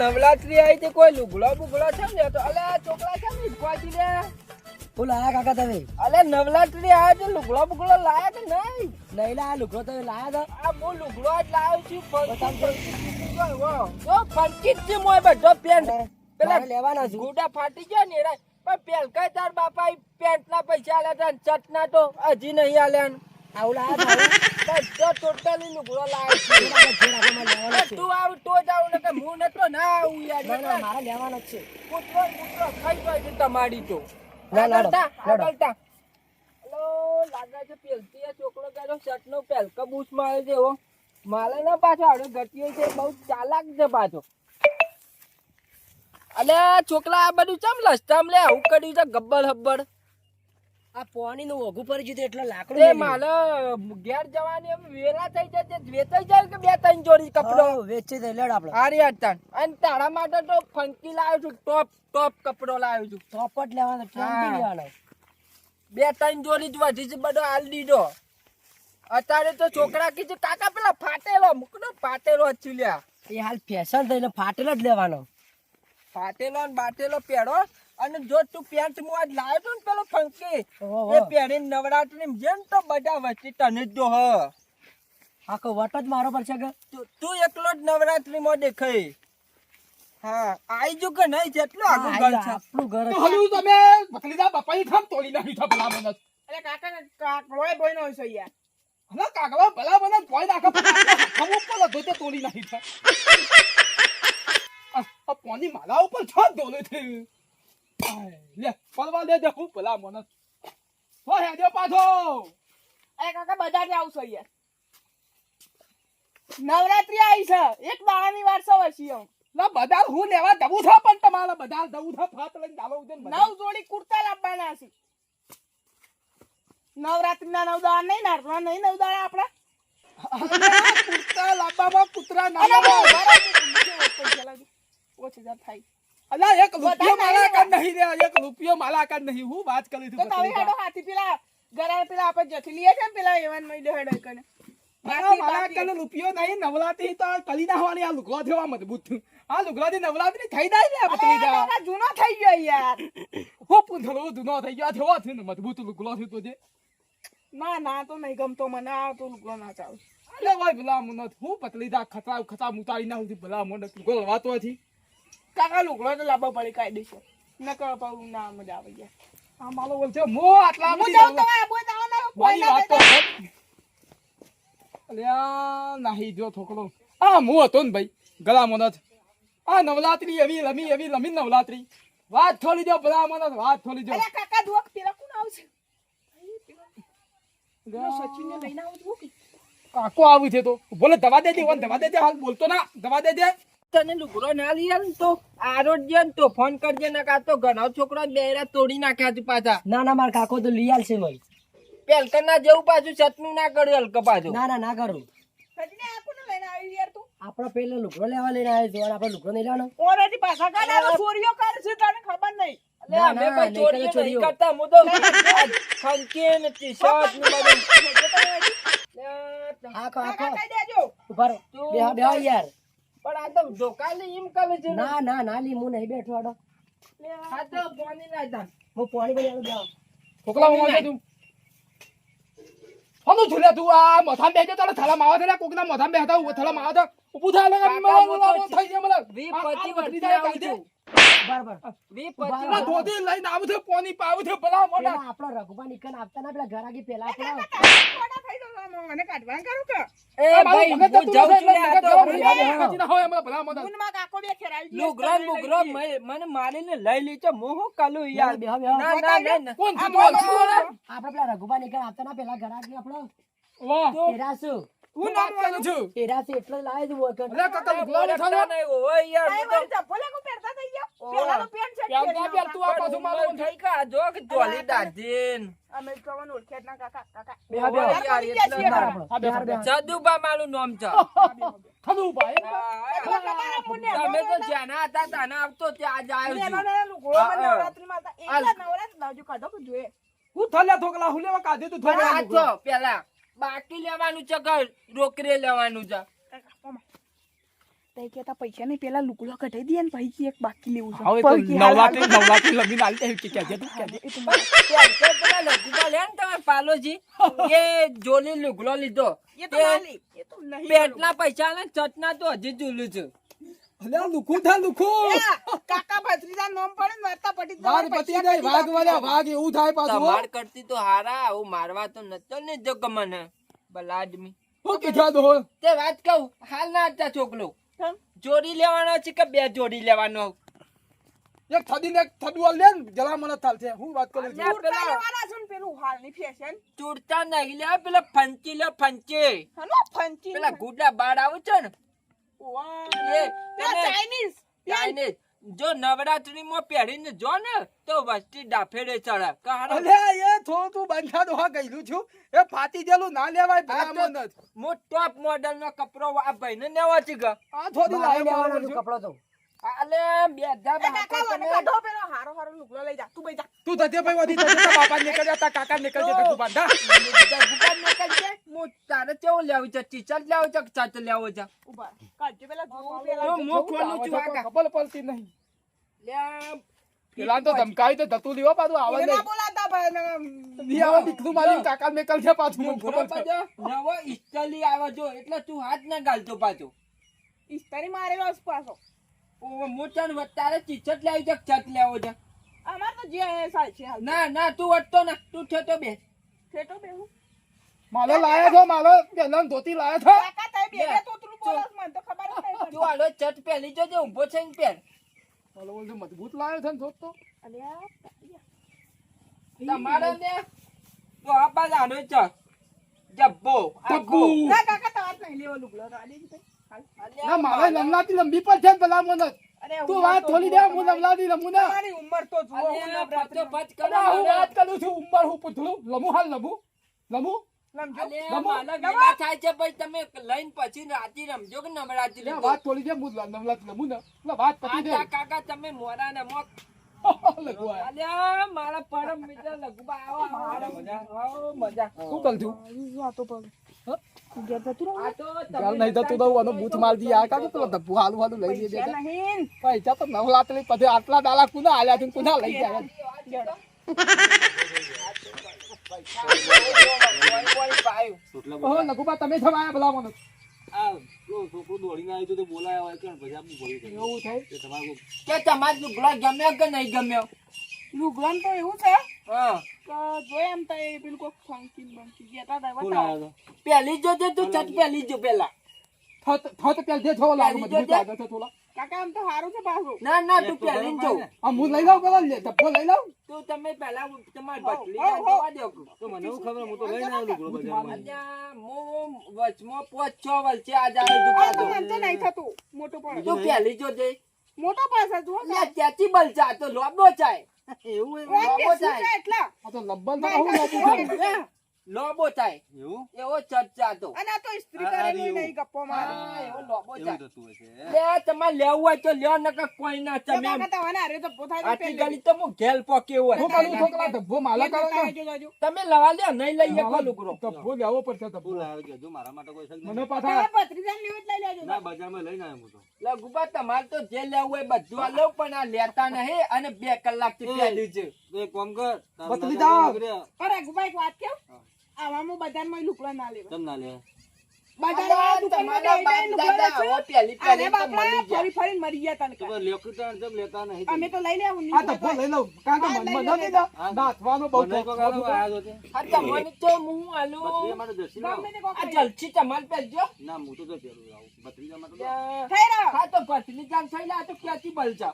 નવરાત્રી આવી છે કોઈ લુગડો બુગડો છે ને તો અલે છોકરા છે ને ખવાજી લે હું લાયા કાકા તમે અલે નવરાત્રી આવે છે લુગડો બુગડો લાયા કે નહીં લાયા લુગડો તમે લાયા આ હું લુગડો જ લાવ્યો છું ફંકીજ છે મોય બધો પેન્ટ પેલા લેવાના છું ગુડા ફાટી ગયા ને એરા પણ પેલકા તાર બાપા પેન્ટ ના પૈસા આલ્યા હતા ચટ ના તો હજી નહીં આલ્યા આવું લાયા બધો ટોટલી લુગડો લાવ્યો છું તું આવ તો જાવ ને કે હું નતો ના આવું યાર મારા લેવાનો જ છે કૂતરો ખાઈ જાય છે તમારી તો ના ના આગળતા હેલો લાગે છે પેલતી આ છોકરો ગાડો શર્ટ નો પેલકા બૂચ મારે છે હો માલે ના પાછો આવડે ગતિયો છે બહુ ચાલાક છે પાછો અલે છોકરા આ બધું ચમ લસ્તમ લે આવું કર્યું છે ગબ્બર હબ્બર આ પાણી નું ઓઘું પડી ગયું એટલે લાકડું એ માલે ઘેર જવાની એમ વેલા થઈ જાય વેચાઈ જાય કે બે ત્રણ જોડી કપડો વેચી દે લેડ આપણે હારી અટણ અને તારા માટે તો ફંકી લાવ્યો છું ટોપ કપડો લાવ્યો છું ચોપટ લેવાનો ટ્રેન્ડી લેવાનો બે ત્રણ જોડી જ વધી છે બધો હાલ દીધો અત્યારે તો છોકરા કીધું કાકા પેલા ફાટેલો મૂકનો ફાટેલો ચૂલ્યા એ હાલ ફેશન થઈને ફાટેલો જ લેવાનો ફાટેલો ને બાટેલો પહેરો અને જો તું પેન્ટ હું આજ લાવ્યો છું ને પેલો ફંકી ઓહો. એ પહેરીને નવરાત્રી જેમ તો બધા વચ્ચે તને જ જો હ આખો વટ જ મારો પડશે કે તું એકલો જ નવરાત્રી માં દેખાય હા આઈ જો કે નહીં જેટલું આગળ ઘર છે આપણું ઘર તો હલુ તમે બકલીદા બાપાઈ થમ તોડી નાખી થા ભલા મને અરે કાકા કાકલોય બોયનો છે યાર હલા કાગવા ભલા મને કોઈ નાખા હમ ઉપર હતો તે તોડી નાખી થા આ પાણી માલા ઉપર છ દોલે છે લે પરવા દે દે હું ભલા મને હો હે દે પાછો અરે કાકા બધા જ આવશો યાર નવરાત્રી આવી છે એક દાડાની વાર છે વસી હું લા બધા હું લેવા દઉં થા પણ તમારા બધા દઉં થા ફાટ લઈને દાલો ઉદે નવ જોડી કુર્તા લાવવાના છે નવરાત્રી ના 9 દાડા નહીં નારવા નહીં 9 દાડા આપડા કુત્તા લાબામાં કુતરા ના ઓછે જા થાય અલા એક રૂપિયો માલા કાન નહીં રે એક રૂપિયો માલા કાન નહીં હું વાત કરી તો તમે હેડો હાથી પેલા ગરા પેલા આપણે જથી લીએ છે ને પેલા એવન મઈલે હેડો કને માલા કાન રૂપિયો નહીં નવરાત્રી તો કલી નાખવાની આ લુગડો થવા મજબૂત આ લુગડાથી નવરાત્રી થઈ જાય ને બતલી જા કાકા જૂનો થઈ ગયો યાર હો પૂંથલો દુનો થઈ ગયો થવા છે ને મજબૂત લુગડો થયો તો જે ના તો નહીં ગમતો મને આ તો લુગડો ના ચાલે અલે ભાઈ ભલા મને હું પતલી જા ખચા મુતારી ના હતી ભલા મને લુગડો વાતો હતી કાકા લુગડો તો લાવવો પડે કાયદેસર નકર પાઉં ના મજા આવે યાર આ માલો બોલ છે મો આટલા હું જાઉં તો આ બોય દાવાનો કોઈ ના વાત તો અલ્યા નહીં જો થોકલો આ મો હતો ને ભાઈ ગલા મને આ નવરાત્રી એવી લમી નવરાત્રી વાત થોડી દો ભલા મને વાત થોડી દો અરે કાકા દુખ પેલા કોણ આવશે સચિન ને લઈને આવું છું કે કાકો આવી છે તો બોલે દવા દે હાલ બોલતો ના દવા દે તને લુગડો ના લઈ આલ તો આરોગ્ય તો ફોન કરજે ને કા તો ઘણો છોકરો બેરા તોડી નાખ્યા તું પાછા ના માર કાકો તો લઈ આલશે ભાઈ પેલકન ના જેવું પાછું ચટનું ના કર્યું હલક પાછું ના કરું સચિન આ કોને લઈને આવી યાર તું આપણે પેલો લુગડો લેવા લઈને આવ્યો છે આપણે લુગડો નહીં લેવાનો ઓરેથી પાછા કાઢાનો ચોરીઓ કરે છે તને ખબર નહીં ના, અમે ના, કોઈ નહીં કરે ચોરીઓ ચોરીઓ. નહીં કરતા હું તો ફંકી ને ટી-શર્ટ ને બધું આખો કાકા દેજો ઉભા રહો બે યાર પણ આ તો ધોકાલે એમ કરે છે ને. ના લી હું નહીં બેઠો આડો આ તો પાણી લાયતા હું પાણી બની આલું બેહો છોકરા માં તું હનો ઝુલે તું આ મથામ બેજો તારે થલા માવા થલા કોકના મથામ બેહતા હું થલા માવા તો ઊભું થા લગા મને થઈ જાય મને 20-25 વર્ષથી આવું છું બરાબર 20-25 આ ધોતી લઈને આવું છે પાણી પાવું છે ભલા મોટા પેલા આપણા રઘુબા નિકન આપતા ના પેલા ઘરાકી પેલા આપણા મને કાઢવા કરું કે એ ભાઈ હું જાઉં છું આ તો ના હોય એમાં ભલા મોટા ગુનમાં કાકો બે ખેરાલજી લુગરો મને મારીને લઈ લી છે મોહ કાલુ યાર બેહો ના કોણ છે તો આપણા પેલા રઘુબા નિકન આપતા ના પેલા ઘરાકી આપણો વાહ તેરાસુ હું નામ કરું છું તેરાસુ એટલે લાવે છે વખત અલે કાકા બોલે થાલો ઓય યાર આઈ વળી ચપ્પલે કો પહેરતા થઈ ગયો પેલાનો પેન્ટ છે કેમ કા પેર તું આ પાછું મારો થઈ કા જો કે ટોલી દાધીન અમે કવન ઓળખે ના કાકા બેહો યાર એટલે ના આ બે સદુબા મારું નામ છે થદુ ભાઈ તમે તો જ્યાંના હતા ત્યાંના આવતો ત્યાં જ આવ્યો છું એનો લુગડો મને નવરાત્રી માં એકલા નવરાત્રી લાવજો કાઢો કે જોઈએ હું થલે થોકલા હું લેવા કાઢે તું પણ આ થોકલા જો પેલા બાકી લેવાનું છે કે રોકરે લેવાનું છે તે કહેતા પૈસા નહીં પેલા લુગડો કઢાઈ દે ને પછી એક બાકી લેવું છે હવે તો પછી હાલ હાલ. નવરાત્રી લમીને આલી દે કે કહેજે તું કહેજે. એ તો મારે- પેલા લગુબા લે ને તમે પાલોજી એ જોલી લુગડો લીધો એ તો ના લે. એ તો નહીં પેટના પૈસા ને ચટના તો હજી ઝૂલું છે. અલ્યા લુખું થા લુખું. એ, કાકા ભત્રીજા નામ પડે ને વાર્તા પટી જ વાઘ જવાય, પતી પૈસા જાય, કઢી વાઘ બાકી વાળા વાઘ એવું થાય પાછું હો. તમાર કરતી તો હારા આવું મારવા તો નતો ને જો મને ભલા આદમી. હું કીધા તો હો. તે વાત કહું હાલ ના હતા છોકરો કેમ? જોડી લેવાનો છે કે બે જોડી લેવાનો? એક થદીને એક થદુઆ લે ને જરા મને થાલશે. હું વાત કરું છું. અલ્યા, કુર્તા લેવાના છે ને પેલું હાલની ફેશન ચૂડતા નહીં લે પેલા ફંચી લે ફંચી હનો ફંચી પેલા ગુડા બાળ આવે છે ને વાહ. એ પેલા તમે ચાઇનીઝ ચાઇનીઝ જો નવરાત્રી માં પહેરીને જો ને તો વસ્તી ડાફેડે ચડે કહારો અલ્યા એ થોડું તું બંધા દોહા ગયેલું છું. એ ફાટી ગયેલું ના લેવાય ભલામણ જ. મો ટોપ મોડલ નો કપડો આ ભાઈને લેવો છે કે આ થોડી મારે લાયો લેવાનો બરાબર છે છે. કપડો તો આલે બે હજાર એ કાકા મને કાઢો પેલો હારો હારો લુગડો લઈ જા તું બેજા તું ધજે ભાઈ વધી ધજે તારા બાપા નીકળ જા, તારા કાકા નીકળ જા, ધજુ બાંધા. તારે કેવું લેવું છે ટીચર લેવું છે કે ચાચ લેવો છે ઉભા કાઢજો પેલા જોવું તો પેલા મો ખોલું છું આકા ખબર પડતી નહીં. લે પેલા તો ધમકાવી તો ધતું લેવા પાછું આવે એને ના નહીં. બોલાતા ભાઈ નહીં આવે દીકરું મારી કાકા નીકળ છે પાછું મને ખબર છે. નવો ઇસ્ટલી આવે જો એટલે તું હાથ ના ગાલતો પાછો ઇસ્તરી મારેલો છે પાછો ઓ મોટા ને તારે ટીચર લેવું છે કે ચાચ લેવો છે? અમાર તો જે સાલ છે હાલ ના ના તું વટતો ના તું થતો બે થેટો બેહું માલો લાયો છો, માલો પેલા ધોતી લાયો છો. કાકા તાઈ બે બે તોતરું બોલસ મને તો ખબર જ નહીં તું આલો ચટ પહેલી જોજે ઊભો છે ને પેર માલો બોલ મજબૂત લાયો છે ને ધોત તો. અલ્યા તમારે ને તો આ બાજ આનો છે જબ્બો આખો ના કાકા તાત નહીં લેવો લુગડો તો આલી જ હાલ ના મારે લમલાતી લંબી પર છે ને પેલા મને. અરે તું વાત થોડી દે, હું લમલાતી લમું ને. તમારી ઉંમર તો જુઓ હું નવરાત્રી બચ અરે હું વાત કરું છું ઉંમર હું પૂછું લમું હાલ લમું લમું. લમજો માલા વેલા થાય છે ભાઈ તમે લઈને પછી રાતી રમજો કે નવરાત્રી લે લીધો વાત થોડી દે, હું લમલાતી લમું ને. લે વાત પતી દે. આ કાકા તમે મોરા ને મોક લગવા. અલ્યા મારા પરમ મિત્ર લગુબા આવો આવો મજા શું કરું છું? આ તો પગ ઘેર જતું રહો આ તો ચાલ નહીં તો તું તો આનો બૂથ માર દી આ કાકે પેલો ધબ્બુ હાલું હાલું લઈ દે પૈસા નહીં પૈસા તો નવરાત્રી પછી આટલા દાડા કુના આલ્યા તું કુના લઈ જાય. ઓહો લઘુબા તમે થવાયા ભલા મને. એવું થાય. કે તમારે લુગડો ગમ્યો કે નહીં ગમ્યો? લુગડાં તો એવું છે હા કે જોઈ એમ તો એ પેલું કોક ફંકી બંકી ગેતા તા બતાવો પહેલી જોજે તું ચટ પહેલી જો પેલા થત પેલ દે થોડો લાગે પેલી મજબૂત જોજે. લાગે છે થોડા. કાકા આમ તો સારું છે પાછું ના ના તું પહેલી જો આ હું લઈ લઉં પેલો લે ધબ્બો લઈ લઉં. તું તમે પહેલા તમાર હો, બટલી હો, હો. જોવા દો અલ્યા હું વચમાં 5-6 વર્ષે આ જાય આ તો દુકાન મન તો નહીં થતું મોટો પડે તું પહેલી જોજે મોટો પાસે જુઓ અલ્યા ત્યાંથી બલચા તો લોબો ચાય લોબો ચાય એટલા આ તો લબ્બન તો હું લાગુ છું. લોબો ચાય એવો ચર્ચા તો અને આ તો ઇસ્ત્રી કરેલું નહીં ગપ્પો મારે હા એવો લોબો ચાય લે તમારે લેવું હોય તો લ્યો નકર કોઈ ના તો તમે કાકા તવાને હારે તો પોતા જ આટલી પહેલે ગલી તો હું ઘેલ પોકે હોય હું કરું છોકરા ધબ્બો માલા કરો ને. જોજો તમે લવા લ્યો નહીં લઈએ કો લુગડો ધબ્બો લેવો પડશે ધબ્બો. મને પાછા તમે ભત્રીજાને લેવું જ લઈ લેજો લગુબા તમારે તો જે લેવું હોય બધું આ લો પણ આ લેતા નહીં અને 2 કલાકથી પહેલી છે બતલી જાઓ. અરે ગુબાઈ એક વાત કેવું આવામાં બજારમાં લુકડા ના લેવા અલ્યા, બજારમાં તમારા બાપ દાદા હવે પહેલી અરે પહેલી તો બાપા મળી જાય ફરી ફરી મરી ગયા તને કાકા. અમે તો લઈ લેવું આ ધબ્બો લઈ લઉં કારણ કે મનમાં નથી ને નાથવાનો બહુ શોખ છે. આ તમને તો હું આલું ગમે તે કોક આ જલસી તમારે પહેરજો થઈ રહ્યો હા તો પતલી જાન થઈ લા તો ક્યાંથી બલચા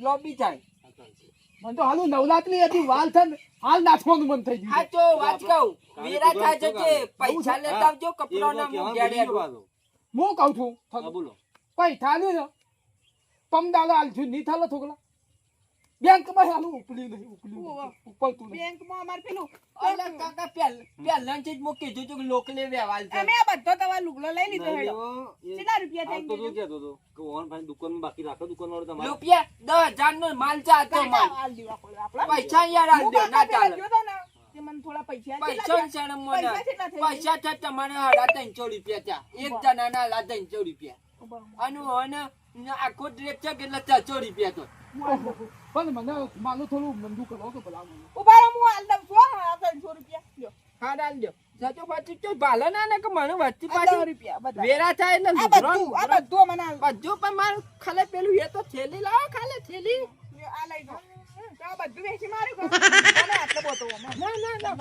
લોબી જાય મને તો હાલું નવરાત્રી હતી વાલ છે ને હાલ નાથવાનું મન થઈ આ ગયું. તો વાત કહું વીરા થાય છે કે પૈસા લેતા આવજો કપડો ના હું ઘેર હેડું. હું કહું છું ભાઈ થાલ્યું ને પમદાલો હાલ છું નહીં થાલો છોકરા બેંકમાં હાલું ઉપલી નહીં ઉપલી ઉપલતું નહીં. બેંકમાં અમારે પેલું અલા કાકા પહેલાથી જ મૂકી દીધું હતું કે લોકલે વ્યવહાર છે અમે આ બધો તમારો લુગડો લઈ લીધો હેડો કેટલા રૂપિયા થઈ ગયા રૂપિયા 10,000 નો માલ ચાતો માલ હાલ દીવા પડે આપણા પૈસા યાર હાલ હું દો ના કાકા ચાલે પેલા જોતો ને કે મને થોડા પૈસા પૈસા શરમ મને પૈસા કેટલા થઈ ગયા? પૈસા થાય તમારે 350 રૂપિયા ત્યાં એક જણાના 350 રૂપિયા આનું અને આખો ડ્રેસ છે કેટલા 400 રૂપિયા તો પણ મને માનું થોડું મંદુ કરો તો ભલા મને ઉભા રહો, હું હાલ દઉં છું, હા, 300 રૂપિયા લ્યો. હા ડાલ દો સાચો પાછું તો ભાલો ના ને કે મને વચ્ચે આ 10 પાછી રૂપિયા બધા. વેરા થાય એટલે આ બધું મને હાલ. બધું પણ મારું ખાલે પેલું એ તો થેલી લાવો ખાલે થેલી લ્યો, આ લઈ જાઓ. તો આ બધું વેચી માર્યું કાં? મને આટલો બોતો આમાં. ના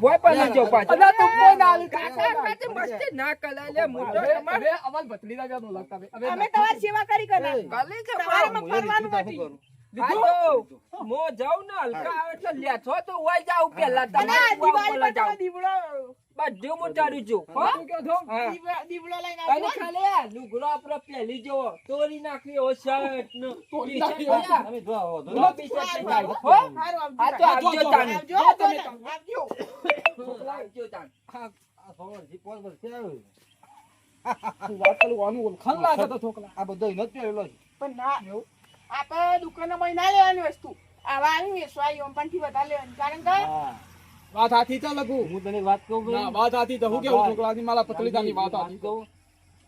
ભોય પણ જો પાછો અલા તો કોઈ ના આલે કાકા કાતે મસ્ત ના કલા લે મોટો તમાર હવે અમલ ભત્રીજા જાનો લાગતા હવે અમે તમારી સેવા કરી કરે. કલે છે તમારામાં ફરવાનું નથી. આ તો મો જાઉં ને હલકા આવે એટલે લેછો તો હોય જાવ પેલા અને તમે આ દિવાળી પર જાવ તમે દીવડો બધું મોટાડું છું હો તું કે છો હા. દીવડો લઈને અને આવજો. ખાલી આ લુગડો આપણો પહેલી જેવો તોડી નાખી ઓ શર્ટ નો તોડી ટી-શર્ટ નાખી. જોયા? અમે જોવા આવો તો. નો ટી-શર્ટ નહીં જાય, હો હારું, આ તો આવજો. આવજો તાણ આવજો, જો તમે તાણ. આવજો. આવજો તાણ આ સવારથી પોર પર છે આવ્યો. વાત કરું આનું ઓળખાણ લાગે તો છોકરા આ બધો એનો જ પહેરેલો છે. પણ ના આપણે દુકાનમાં ના લેવાની વસ્તુ આવા આવી વેચવા યોમપણથી વધારે લેવાની કારણ કે હા. વાત હાથી તો લગુ હું તને વાત કહું ભાઈ. ના વાત હાથી તો હું કેવું છોકરાની મારા પતલીજાની વાત હાથી તો કહું.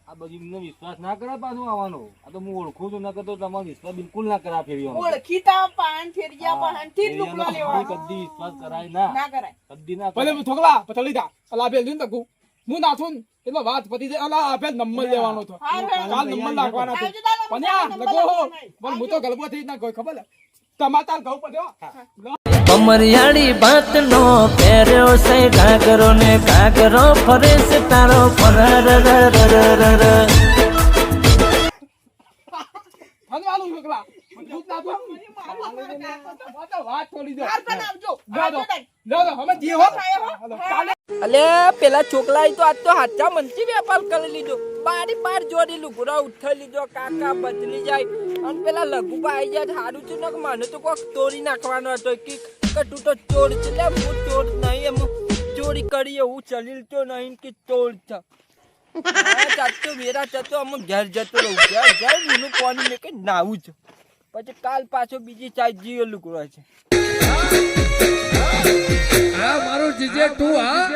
આ બધી એમને વિશ્વાસ ના કરે પાછું આવવાનો. આ તો હું ઓળખું છું નકર તો તમારો વિશ્વાસ બિલકુલ ના કરા ફેરીઓ ઓળખીતા પાન ફેરિયા પાન થી જ લુકડો લેવાનો કદી વિશ્વાસ કરાય ના. ના કરાય. કદી ના ભલે કરાય. છોકરા પતલીજા અલા બેલ દીન તકુ હું નાથું એટલે વાત પતી જાય અલા આપે નંબર લેવાનો તો હારું, હારું. કાલ નંબર નાખવાના તો આવજો તારા પણ આ નંબર લગો હો લખવાનો. પણ હું તો ગલબો થઈ ના કોઈ ખબર ટમાટાર ઘઉં પડ્યો કમરિયાળી ભાત નો પહેર્યો છે ઘાઘરો ને ઘાઘરો ફરે છે તારો ફરર હનવાનું છોકરા મજબૂત નાખો વાત છોડી દો હાર પણ આવજો. જા દો આવજો તાઈ. જા દો અમે જે હો હાલો. અલે પેલા છોકરાએ તો આજ તો હાચા મનથી વેપાર કરી લીધો બારી બાર જોડી લુગડા ઉઠાઈ લીધો કાકા બદલી જાય અને પેલા લઘુભાઈ જાય સારું છે ને કે મને તો કોક તોડી નાખવાનો હતો કે તું તો ચોર છે લે હું ચોર નહીં એમ ચોરી કરી એવું ચલીલ તો નહીં કે ચોર છે ચાચો વેરા ચાચો અમે ઘેર જતો રહું ઘેર એનું પાણી મેં કઈ નાવું છે પછી કાલ પાછો બીજી ચાય જીઓ લુગડો છે મારું જીજે તું હા